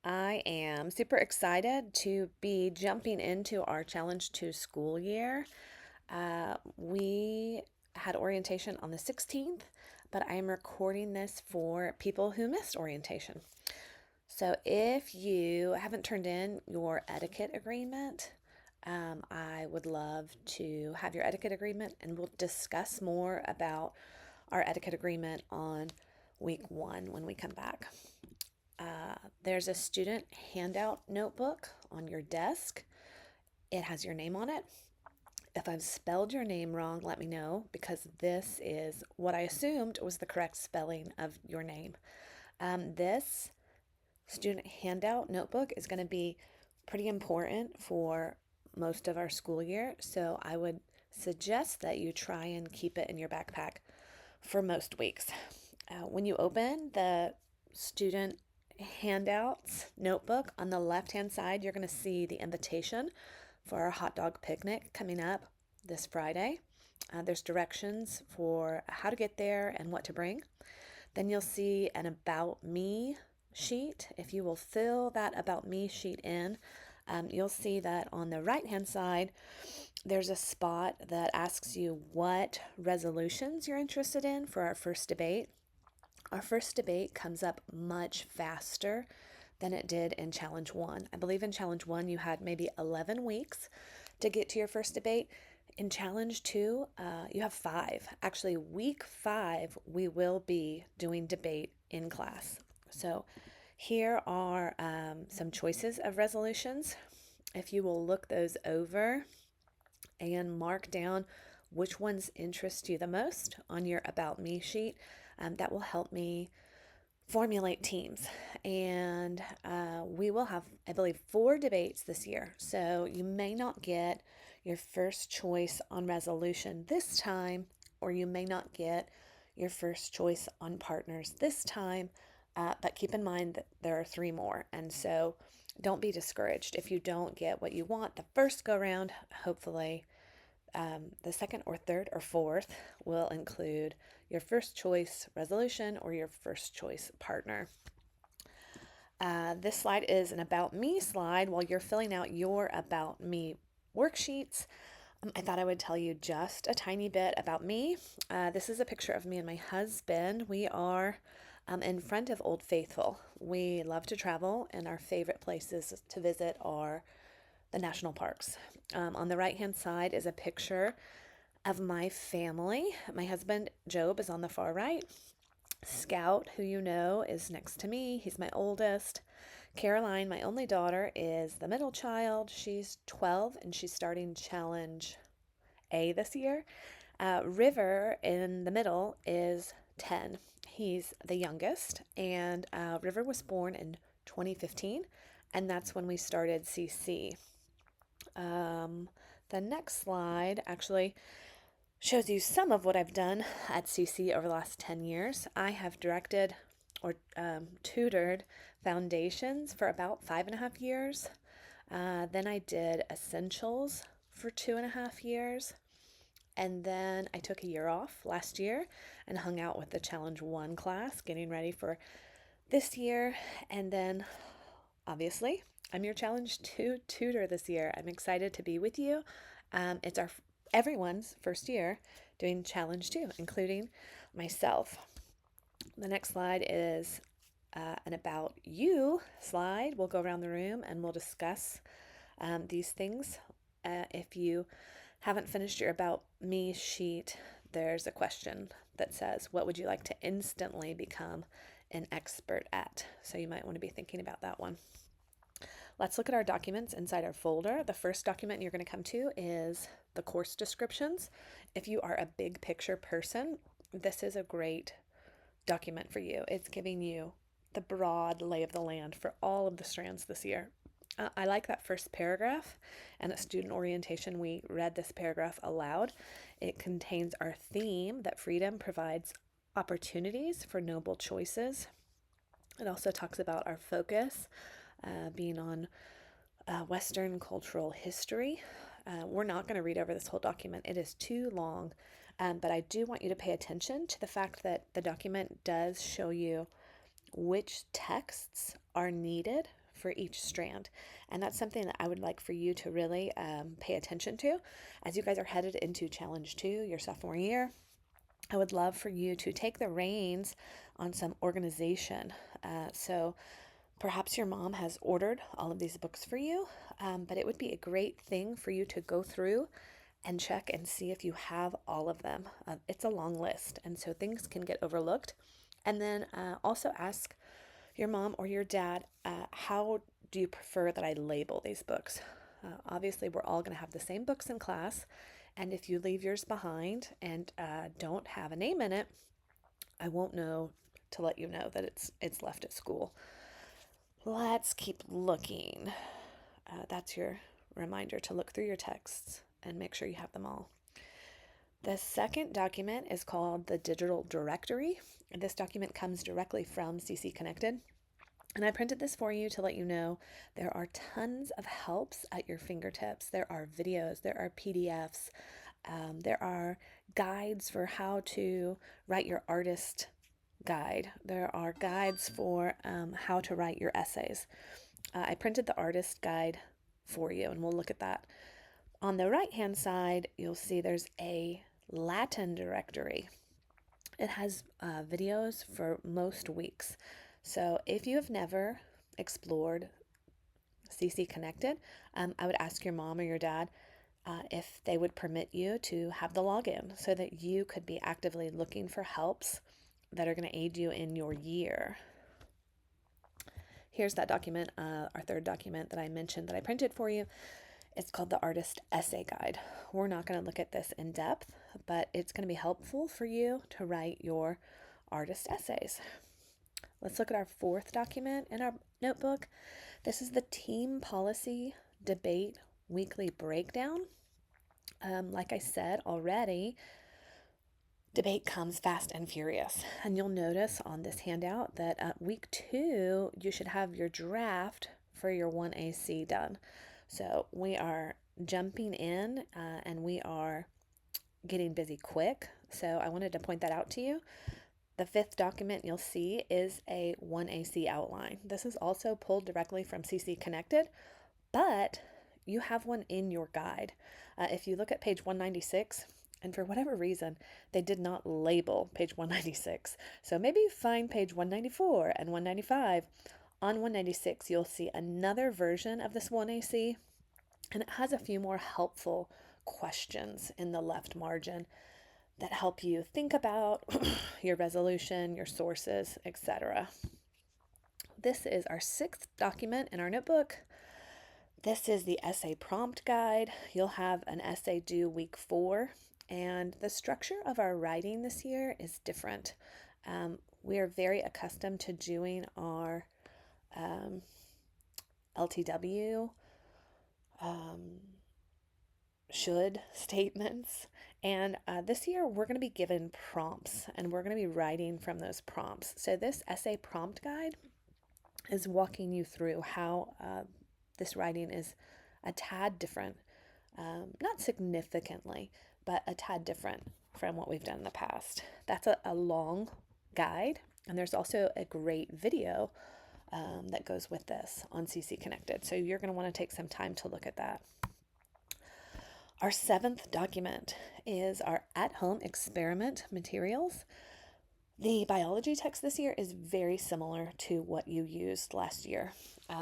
I am super excited to be jumping into our Challenge 2 school year. We had orientation on the 16th, but I am recording this for people who missed orientation. So if you haven't turned in your etiquette agreement, I would love to have your etiquette agreement, and we'll discuss more about our etiquette agreement on week 1 when we come back. There's a student handout notebook on your desk. It has your name on it. If I've spelled your name wrong, let me know, because this is what I assumed was the correct spelling of your name. This student handout notebook is going to be pretty important for most of our school year, so I would suggest that you try and keep it in your backpack for most weeks. When you open the student handouts notebook, on the left hand side you're going to see the invitation for our hot dog picnic coming up this Friday. There's directions for how to get there and what to bring. Then you'll see an About Me sheet. If you will fill that About Me sheet in, you'll see that on the right hand side there's a spot that asks you what resolutions you're interested in for our first debate. Our first debate comes up much faster than it did in Challenge 1. I believe in Challenge 1 you had maybe 11 weeks to get to your first debate. In Challenge 2, you have 5. Actually, week 5, we will be doing debate in class. So here are some choices of resolutions. If you will look those over and mark down which ones interest you the most on your About Me sheet, that will help me formulate teams. And we will have, I believe, 4 debates this year. So you may not get your first choice on resolution this time, or you may not get your first choice on partners this time. But keep in mind that there are 3 more. And so don't be discouraged if you don't get what you want the first go round. Hopefully, the second or third or fourth will include your first choice resolution or your first choice partner. This slide is an About Me slide. While you're filling out your About Me worksheets, I thought I would tell you just a tiny bit about me. This is a picture of me and my husband. We are in front of Old Faithful. We love to travel, and our favorite places to visit are the national parks. On the right hand side is a picture of my family. My husband Job is on the far right. Scout, who you know, is next to me. He's my oldest. Caroline, my only daughter, is the middle child. She's 12 and she's starting Challenge A this year. River in the middle is 10. He's the youngest, and River was born in 2015, and that's when we started CC. The next slide actually shows you some of what I've done at CC over the last 10 years. I have directed or tutored foundations for about 5.5 years. Then I did essentials for 2.5 years. And then I took a year off last year and hung out with the Challenge 1 class, getting ready for this year. And then, obviously, I'm your Challenge 2 tutor this year. I'm excited to be with you. It's everyone's first year doing Challenge 2, including myself. The next slide is an About You slide. We'll go around the room and we'll discuss these things. If you haven't finished your About Me sheet, there's a question that says, what would you like to instantly become an expert at? So you might want to be thinking about that one. Let's look at our documents inside our folder. The first document you're going to come to is the course descriptions. If you are a big picture person, this is a great document for you. It's giving you the broad lay of the land for all of the strands this year. I like that first paragraph, and at student orientation we read this paragraph aloud. It contains our theme that freedom provides opportunities for noble choices. It also talks about our focus being on Western cultural history. We're not going to read over this whole document. It is too long, but I do want you to pay attention to the fact that the document does show you which texts are needed for each strand. And that's something that I would like for you to really pay attention to as you guys are headed into Challenge 2, your sophomore year. I would love for you to take the reins on some organization. So perhaps your mom has ordered all of these books for you, but it would be a great thing for you to go through and check and see if you have all of them. It's a long list, and so things can get overlooked. And then also ask your mom or your dad, how do you prefer that I label these books? Obviously, we're all going to have the same books in class, and if you leave yours behind and don't have a name in it, I won't know to let you know that it's left at school. Let's keep looking. That's your reminder to look through your texts and make sure you have them all. The second document is called the Digital Directory. And this document comes directly from CC Connected. And I printed this for you to let you know there are tons of helps at your fingertips. There are videos, there are PDFs, there are guides for how to write your artist guide. There are guides for how to write your essays. I printed the artist guide for you, and we'll look at that. On the right-hand side, you'll see there's a Latin directory. It has videos for most weeks. So if you have never explored CC Connected, I would ask your mom or your dad if they would permit you to have the login so that you could be actively looking for helps that are going to aid you in your year. Here's that document, our third document that I mentioned that I printed for you. It's called the Artist Essay Guide. We're not going to look at this in depth, but it's going to be helpful for you to write your artist essays. Let's look at our fourth document in our notebook. This is the Team Policy Debate Weekly Breakdown. Like I said already, debate comes fast and furious. And you'll notice on this handout that at week 2, you should have your draft for your 1AC done. So we are jumping in and we are getting busy quick. So I wanted to point that out to you. The fifth document you'll see is a 1AC outline. This is also pulled directly from CC Connected, but you have one in your guide. If you look at page 196, and for whatever reason, they did not label page 196. So maybe find page 194 and 195. On 196, you'll see another version of this 1AC, and it has a few more helpful questions in the left margin that help you think about your resolution, your sources, etc. This is our sixth document in our notebook. This is the essay prompt guide. You'll have an essay due week 4, and the structure of our writing this year is different. We are very accustomed to doing our LTW, should statements. And this year we're going to be given prompts and we're going to be writing from those prompts. So this essay prompt guide is walking you through how this writing is a tad different, not significantly, but a tad different from what we've done in the past. That's a long guide, and there's also a great video that goes with this on CC Connected. So you're going to want to take some time to look at that. Our seventh document is our at-home experiment materials. The biology text this year is very similar to what you used last year.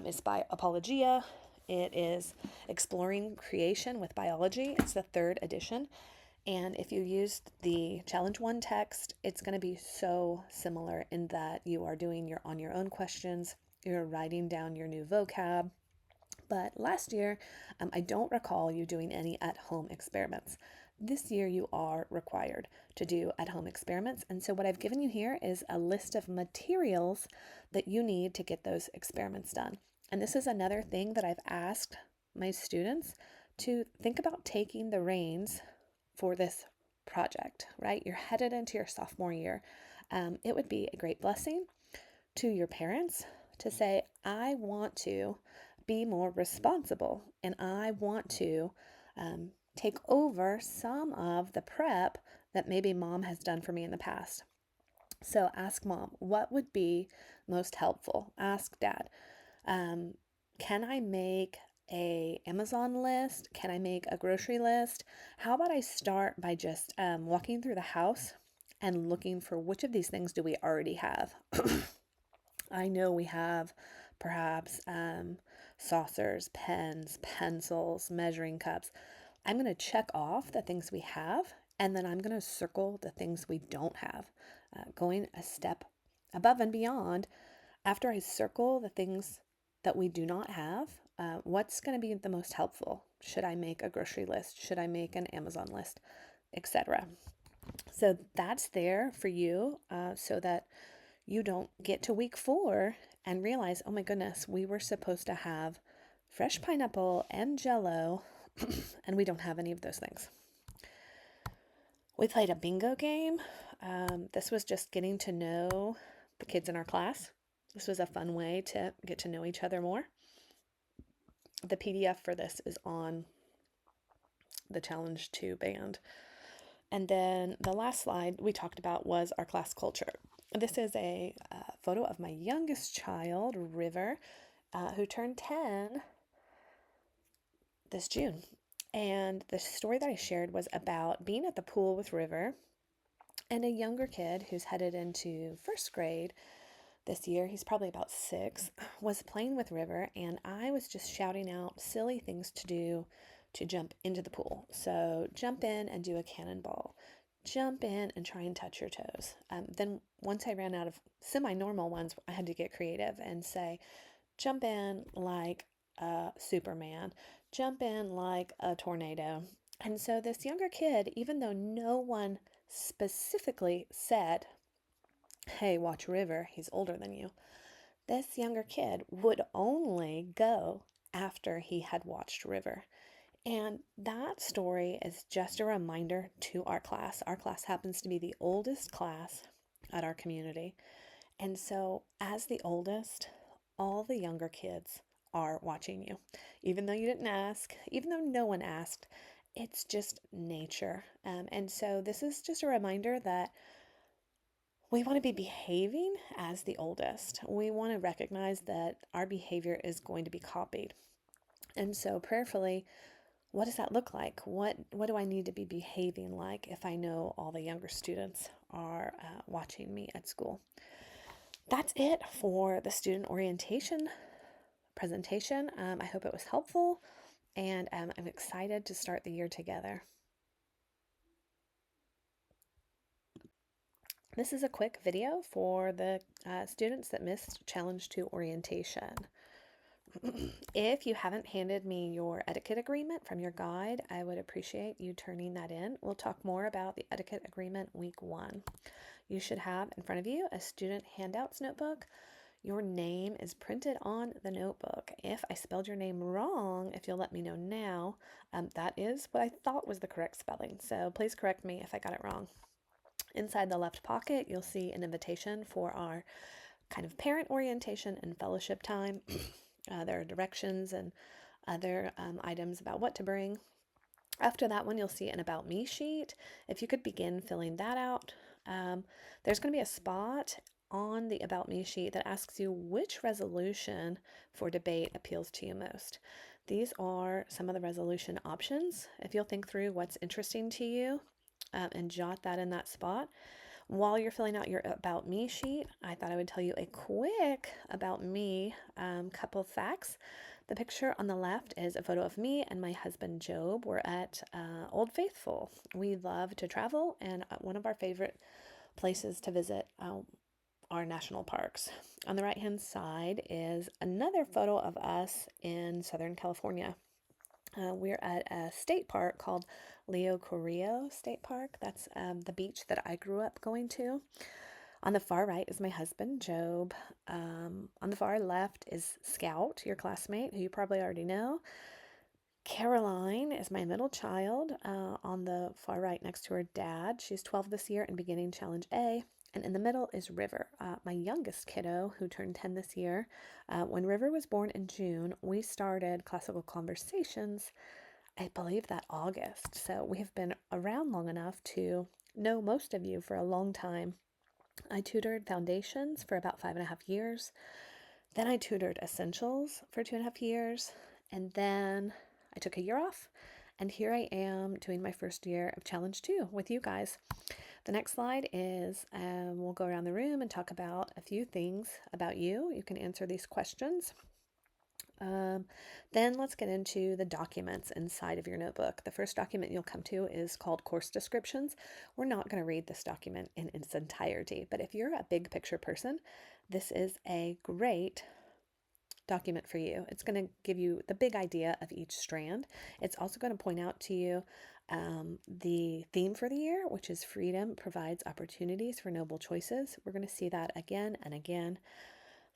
It's by Apologia. It is Exploring Creation with Biology. It's the 3rd edition. And if you used the Challenge 1 text, it's going to be so similar in that you are doing your on your own questions. You're writing down your new vocab. But last year, I don't recall you doing any at-home experiments. This year, you are required to do at-home experiments. And so what I've given you here is a list of materials that you need to get those experiments done. And this is another thing that I've asked my students to think about taking the reins for this project, right? You're headed into your sophomore year. It would be a great blessing to your parents to say, I want to be more responsible and I want to take over some of the prep that maybe mom has done for me in the past. So ask mom, what would be most helpful? Ask dad. Can I make a Amazon list? Can I make a grocery list? How about I start by just walking through the house and looking for which of these things do we already have? I know we have perhaps saucers, pens, pencils, measuring cups. I'm going to check off the things we have, and then I'm going to circle the things we don't have, going a step above and beyond. After I circle the things that we do not have, what's going to be the most helpful? Should I make a grocery list? Should I make an Amazon list, etc.? So that's there for you so that you don't get to week 4 and realize, oh my goodness, we were supposed to have fresh pineapple and jello, and we don't have any of those things. We played a bingo game. This was just getting to know the kids in our class. This was a fun way to get to know each other more. The PDF for this is on the Ch2 band. And then the last slide we talked about was our class culture. This is a photo of my youngest child, River, who turned 10 this June. And the story that I shared was about being at the pool with River and a younger kid who's headed into first grade this year. He's probably about 6, was playing with River, and I was just shouting out silly things to do to jump into the pool. So jump in and do a cannonball. Jump in and try and touch your toes. Then once I ran out of semi-normal ones, I had to get creative and say, jump in like a Superman. Jump in like a tornado. And so this younger kid, even though no one specifically said, hey, watch River, he's older than you, this younger kid would only go after he had watched River. And that story is just a reminder to our class. Our class happens to be the oldest class at our community. And so, as the oldest, all the younger kids are watching you. Even though you didn't ask, even though no one asked, it's just nature. And so, this is just a reminder that we want to be behaving as the oldest. We want to recognize that our behavior is going to be copied. And so, prayerfully, what does that look like? What do I need to be behaving like if I know all the younger students are watching me at school? That's it for the student orientation presentation. I hope it was helpful, and I'm excited to start the year together. This is a quick video for the students that missed Ch2 orientation. If you haven't handed me your etiquette agreement from your guide, I would appreciate you turning that in. We'll talk more about the etiquette agreement week 1. You should have in front of you a student handouts notebook. Your name is printed on the notebook. If I spelled your name wrong, if you'll let me know now, that is what I thought was the correct spelling. So please correct me if I got it wrong. Inside the left pocket, you'll see an invitation for our kind of parent orientation and fellowship time. There are directions and other items about what to bring. After that one, you'll see an About Me sheet. If you could begin filling that out. There's going to be a spot on the About Me sheet that asks you which resolution for debate appeals to you most. These are some of the resolution options. If you'll think through what's interesting to you and jot that in that spot. While you're filling out your About Me sheet, I thought I would tell you a quick About Me couple facts. The picture on the left is a photo of me and my husband Job. We're at Old Faithful. We love to travel, and one of our favorite places to visit are national parks. On the right-hand side is another photo of us in Southern California. We're at a state park called Leo Carrillo State Park. That's the beach that I grew up going to. On the far right is my husband, Job. On the far left is Scout, your classmate, who you probably already know. Caroline is my middle child on the far right next to her dad. She's 12 this year and beginning Challenge A. And in the middle is River, my youngest kiddo who turned 10 this year. When River was born in June, we started Classical Conversations, I believe that August. So we have been around long enough to know most of you for a long time. I tutored foundations for about 5.5 years. Then I tutored essentials for 2.5 years, and then I took a year off, and here I am doing my first year of Ch2 with you guys. The next slide is we'll go around the room and talk about a few things about you. You can answer these questions. Then let's get into the documents inside of your notebook. The first document you'll come to is called Course Descriptions. We're not going to read this document in its entirety, but if you're a big picture person, this is a great document for you. It's going to give you the big idea of each strand. It's also going to point out to you the theme for the year, which is freedom provides opportunities for noble choices. We're going to see that again and again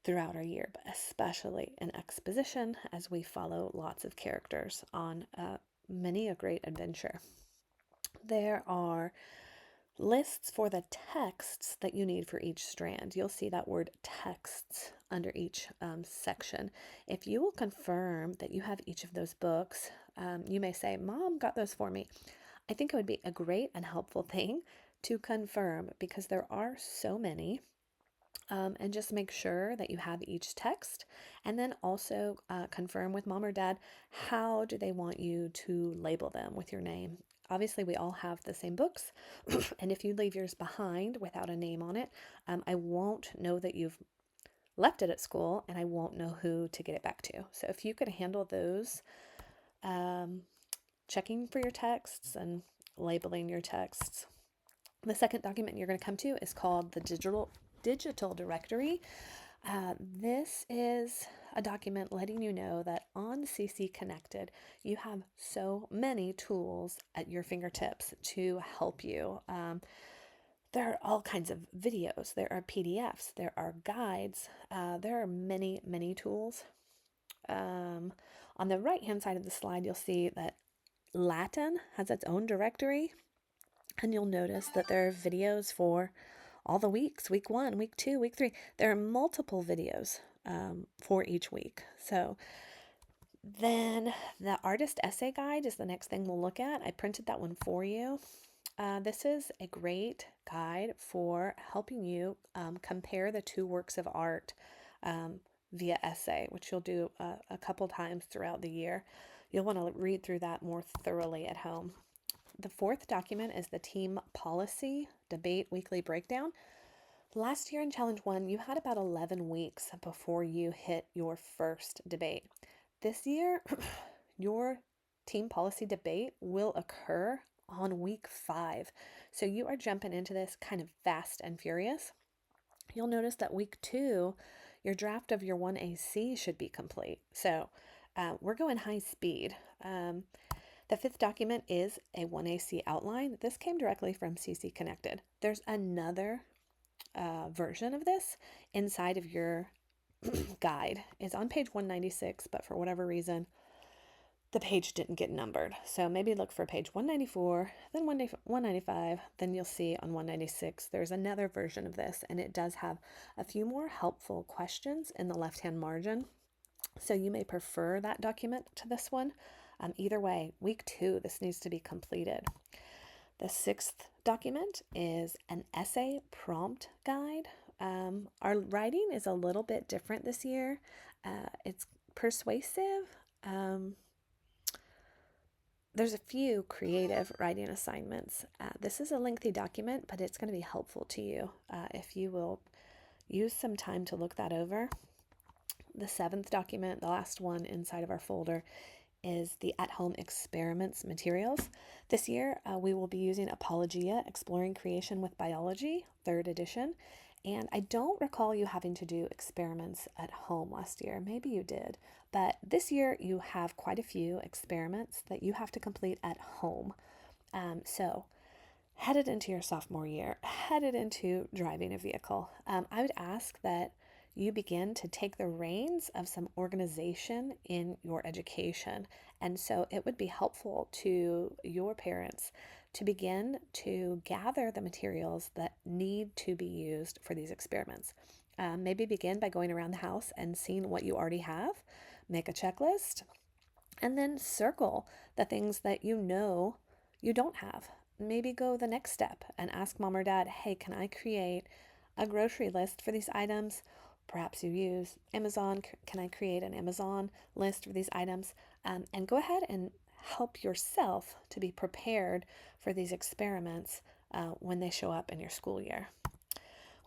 throughout our year, but especially in exposition as we follow lots of characters on many a great adventure. There are lists for the texts that you need for each strand. You'll see that word texts under each section. If you will confirm that you have each of those books, you may say, Mom got those for me. I think it would be a great and helpful thing to confirm because there are so many. And just make sure that you have each text, and then also confirm with Mom or Dad how do they want you to label them with your name. Obviously, we all have the same books, and if you leave yours behind without a name on it, I won't know that you've left it at school, and I won't know who to get it back to. So if you could handle those, checking for your texts and labeling your texts. The second document you're going to come to is called the digital directory. This is a document letting you know that on CC Connected, you have so many tools at your fingertips to help you. There are all kinds of videos, there are PDFs, there are guides, there are many, many tools. On the right-hand side of the slide, you'll see that Latin has its own directory, and you'll notice that there are videos for all the weeks, week 1, week 2, week 3. There are multiple videos for each week. So then the artist essay guide is the next thing we'll look at. I printed that one for you. This is a great guide for helping you compare the two works of art via essay, which you'll do a couple times throughout the year. You'll want to read through that more thoroughly at home. The fourth document is the Team Policy Debate Weekly Breakdown. Last year in Challenge 1, you had about 11 weeks before you hit your first debate. This year, your team policy debate will occur on week 5. So you are jumping into this kind of fast and furious. You'll notice that week 2, your draft of your 1AC should be complete. So we're going high speed. The fifth document is a 1AC outline. This came directly from CC Connected. There's another version of this inside of your guide. It's on page 196, but for whatever reason, the page didn't get numbered. So maybe look for page 194, then 195, then you'll see on 196 there's another version of this, and it does have a few more helpful questions in the left-hand margin. So you may prefer that document to this one. Either way, week 2, this needs to be completed. The sixth document is an essay prompt guide. Our writing is a little bit different this year. It's persuasive. There's a few creative writing assignments. This is a lengthy document, but it's going to be helpful to you if you will use some time to look that over. The seventh document, the last one inside of our folder, is the at-home experiments materials. This year, we will be using Apologia, Exploring Creation with Biology, 3rd edition. And I don't recall you having to do experiments at home last year. Maybe you did. But this year, you have quite a few experiments that you have to complete at home. So headed into your sophomore year, headed into driving a vehicle, I would ask that you begin to take the reins of some organization in your education. And so it would be helpful to your parents to begin to gather the materials that need to be used for these experiments. Maybe begin by going around the house and seeing what you already have, make a checklist, and then circle the things that you know you don't have. Maybe go the next step and ask Mom or Dad, hey, can I create a grocery list for these items? Perhaps you use Amazon. Can I create an Amazon list for these items? And go ahead and help yourself to be prepared for these experiments when they show up in your school year.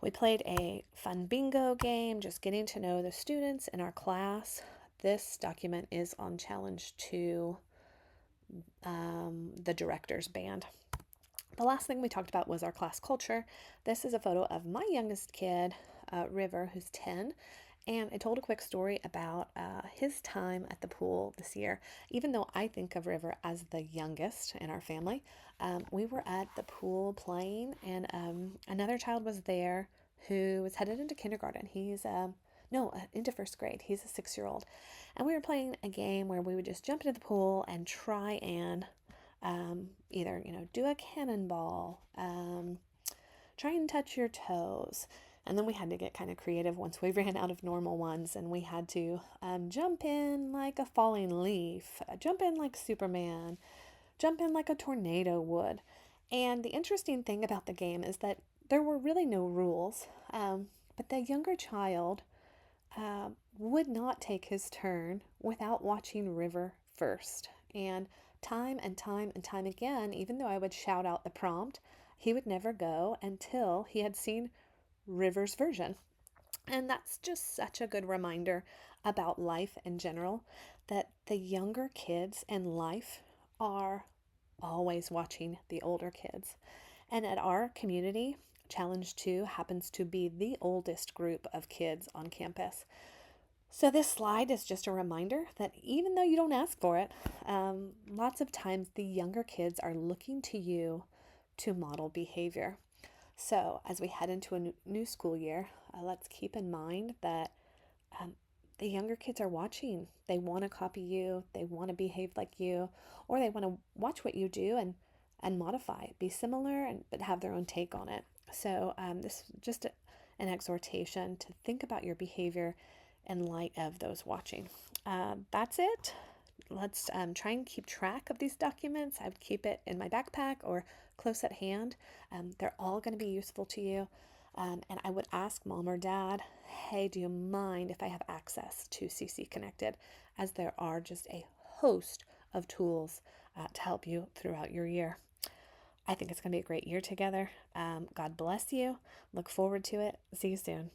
We played a fun bingo game, just getting to know the students in our class. This document is on Ch2, the director's band. The last thing we talked about was our class culture. This is a photo of my youngest kid, River, who's 10, and I told a quick story about his time at the pool this year. Even though I think of River as the youngest in our family, we were at the pool playing, and another child was there who was headed into kindergarten. He's into first grade. He's a 6-year-old. And we were playing a game where we would just jump into the pool and try and either, do a cannonball, try and touch your toes. And then we had to get kind of creative once we ran out of normal ones, and we had to jump in like a falling leaf, jump in like Superman, jump in like a tornado would. And the interesting thing about the game is that there were really no rules, but the younger child would not take his turn without watching River first. And time and time and time again, even though I would shout out the prompt, he would never go until he had seen River's version. And that's just such a good reminder about life in general, that the younger kids in life are always watching the older kids. And at our community, Ch2 happens to be the oldest group of kids on campus. So this slide is just a reminder that even though you don't ask for it, lots of times the younger kids are looking to you to model behavior. So as we head into a new school year, let's keep in mind that the younger kids are watching. They want to copy you, they want to behave like you, or they want to watch what you do and modify, be similar, but have their own take on it. So this is just an exhortation to think about your behavior in light of those watching. That's it. Let's try and keep track of these documents. I would keep it in my backpack or close at hand. They're all going to be useful to you. And I would ask mom or dad, hey, do you mind if I have access to CC Connected? As there are just a host of tools to help you throughout your year. I think it's going to be a great year together. God bless you. Look forward to it. See you soon.